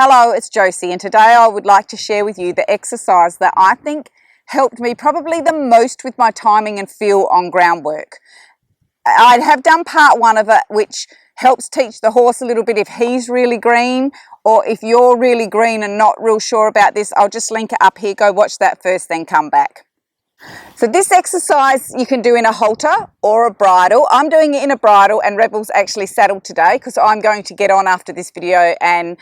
Hello, it's Josie, and today I would like to share with you the exercise that I think helped me probably the most with my timing and feel on groundwork. I have done part one of it, which helps teach the horse a little bit if he's really green, or if you're really green and not real sure about this. I'll just link it up here. Go watch that first, then come back. So this exercise you can do in a halter or a bridle. I'm doing it in a bridle, and Rebel's actually saddled today because I'm going to get on after this video and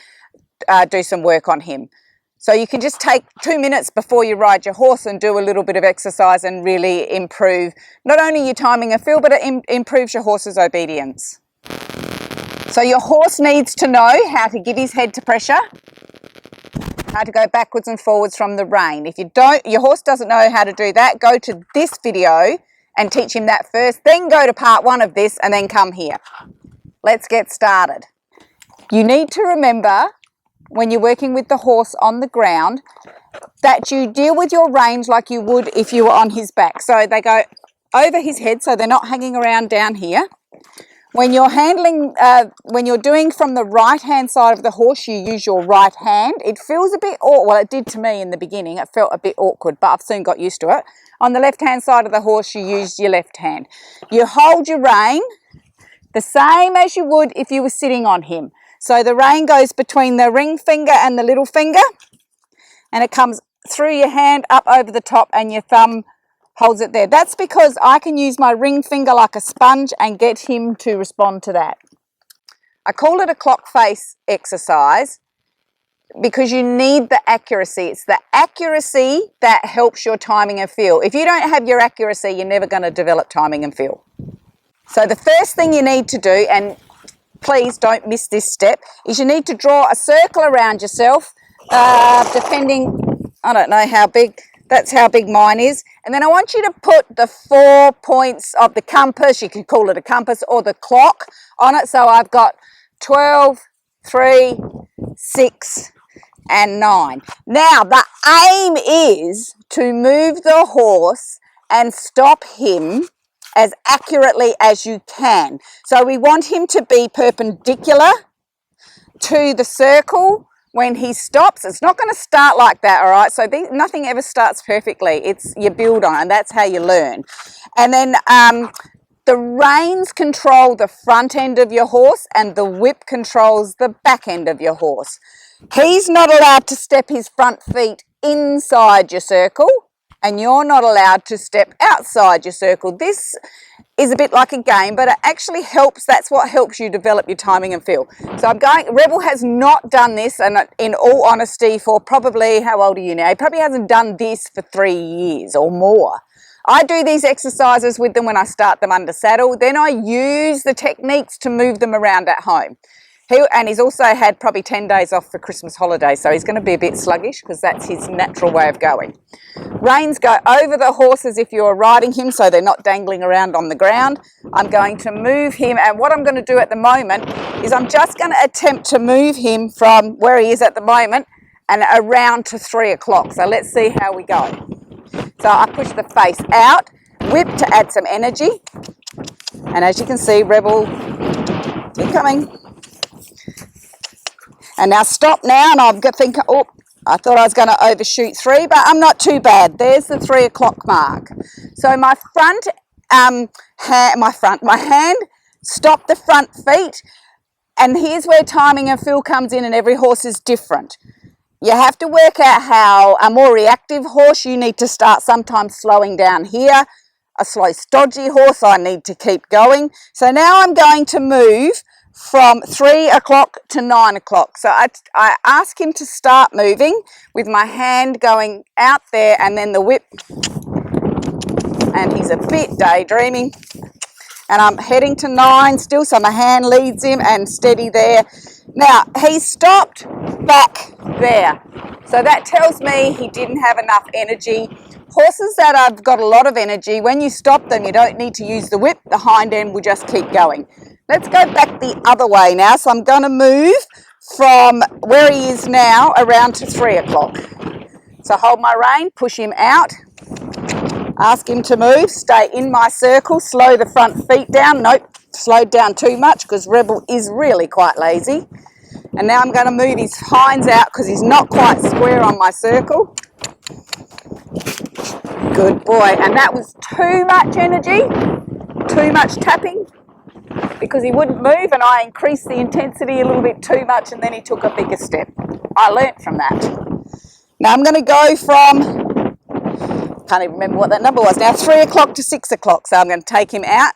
do some work on him. So you can just take 2 minutes before you ride your horse and do a little bit of exercise and really improve not only your timing and feel, but it improves your horse's obedience. So your horse needs to know how to give his head to pressure, how to go backwards and forwards from the rein. If your horse doesn't know how to do that, go to this video and teach him that first, then go to part one of this and then come here. Let's get started. You need to remember, when you're working with the horse on the ground, that you deal with your reins like you would if you were on his back. So they go over his head, so they're not hanging around down here. When you're handling, when you're doing from the right hand side of the horse, you use your right hand. It feels a bit awkward. Well, it did to me in the beginning. It felt a bit awkward, but I've soon got used to it. On the left hand side of the horse, you use your left hand. You hold your rein the same as you would if you were sitting on him. So the rein goes between the ring finger and the little finger, and it comes through your hand up over the top, and your thumb holds it there. That's because I can use my ring finger like a sponge and get him to respond to that. I call it a clock face exercise because you need the accuracy. It's the accuracy that helps your timing and feel. If you don't have your accuracy, you're never going to develop timing and feel. So the first thing you need to do, and please don't miss this step, is you need to draw a circle around yourself, depending, I don't know how big, that's how big mine is. And then I want you to put the 4 points of the compass, you can call it a compass, or the clock on it. So I've got 12, 3, 6, and 9. Now the aim is to move the horse and stop him as accurately as you can. So we want him to be perpendicular to the circle when he stops. It's not going to start like that, all right? So nothing ever starts perfectly. It's you build on, and that's how you learn. And then the reins control the front end of your horse, and the whip controls the back end of your horse. He's not allowed to step his front feet inside your circle, and you're not allowed to step outside your circle. This is a bit like a game, but it actually helps. That's what helps you develop your timing and feel. So Rebel has not done this, and in all honesty, for probably, how old are you now? He probably hasn't done this for 3 years or more. I do these exercises with them when I start them under saddle. Then I use the techniques to move them around at home. And he's also had probably 10 days off for Christmas holidays, so he's going to be a bit sluggish because that's his natural way of going. Reins go over the horse as if you're riding him, so they're not dangling around on the ground. I'm going to move him, and what I'm going to do at the moment is I'm just going to attempt to move him from where he is at the moment and around to 3 o'clock. So let's see how we go. So I push the face out, whip to add some energy, and as you can see, Rebel, keep coming. And now stop now, and I'm thinking, oh, I thought I was going to overshoot 3, but I'm not too bad. There's the 3 o'clock mark. So my hand stopped the front feet, and here's where timing and feel comes in, and every horse is different. You have to work out how a more reactive horse, you need to start sometimes slowing down here. A slow, stodgy horse, I need to keep going. So now I'm going to move from 3 o'clock to 9 o'clock. So I ask him to start moving with my hand going out there, and then the whip, and he's a bit daydreaming, and I'm heading to 9 still, so my hand leads him and steady there. Now he stopped back there, so that tells me he didn't have enough energy. Horses that have got a lot of energy, when you stop them, you don't need to use the whip. The hind end will just keep going. Let's go back the other way now. So I'm going to move from where he is now around to 3 o'clock. So hold my rein, push him out, ask him to move, stay in my circle, slow the front feet down. Nope, slowed down too much because Rebel is really quite lazy. And now I'm going to move his hinds out because he's not quite square on my circle. Good boy. And that was too much energy, too much tapping, because he wouldn't move, and I increased the intensity a little bit too much, and then he took a bigger step. I learnt from that. Now I'm going to go from, can't even remember what that number was now, 3 o'clock to 6 o'clock. So I'm going to take him out.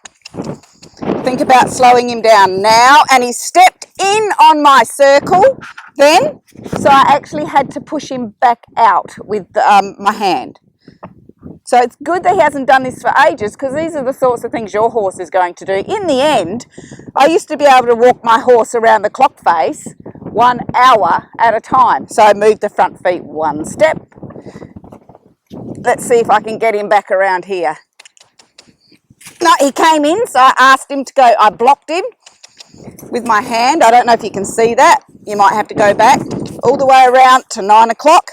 Think about slowing him down now, and he stepped in on my circle then, so I actually had to push him back out with my hand. So it's good that he hasn't done this for ages, because these are the sorts of things your horse is going to do. In the end, I used to be able to walk my horse around the clock face 1 hour at a time. So I moved the front feet 1 step. Let's see if I can get him back around here. No, he came in, so I asked him to go. I blocked him with my hand. I don't know if you can see that. You might have to go back all the way around to 9 o'clock.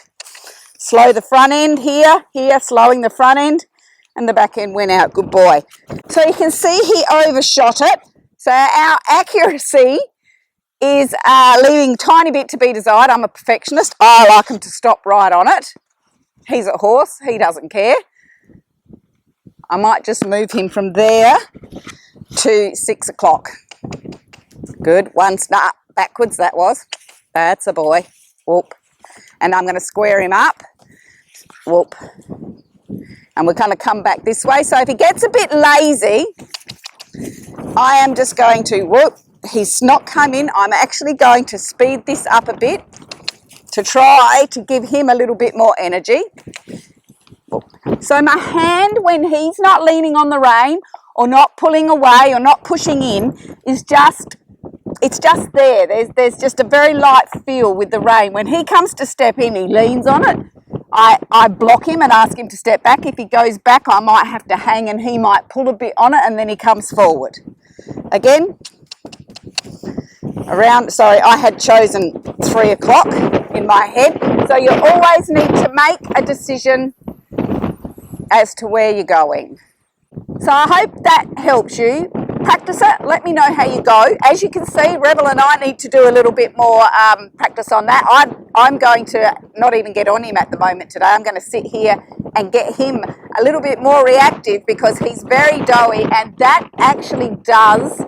Slow the front end here, slowing the front end, and the back end went out. Good boy. So you can see he overshot it. So our accuracy is leaving a tiny bit to be desired. I'm a perfectionist. I like him to stop right on it. He's a horse. He doesn't care. I might just move him from there to 6 o'clock. Good. 1 step backwards, that was. That's a boy. Whoop. And I'm going to square him up. Whoop. And we're going to come back this way. So if he gets a bit lazy, I am just going to, whoop, he's not come in. I'm actually going to speed this up a bit to try to give him a little bit more energy. So my hand, when he's not leaning on the rein or not pulling away or not pushing in, is just, it's just there. There's just a very light feel with the rein. When he comes to step in, he leans on it. I block him and ask him to step back. If he goes back, I might have to hang and he might pull a bit on it, and then he comes forward. Again, around, sorry, I had chosen 3 o'clock in my head. So you always need to make a decision as to where you're going. So I hope that helps you. Practice it. Let me know how you go. As you can see, Rebel and I need to do a little bit more practice on that. I'm going to not even get on him at the moment today. I'm going to sit here and get him a little bit more reactive, because he's very doughy, and that actually does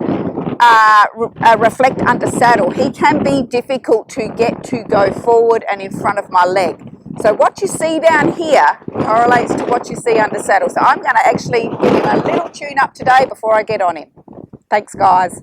reflect under saddle. He can be difficult to get to go forward and in front of my leg. So what you see down here correlates to what you see under saddle. So I'm going to actually give him a little tune up today before I get on him. Thanks, guys.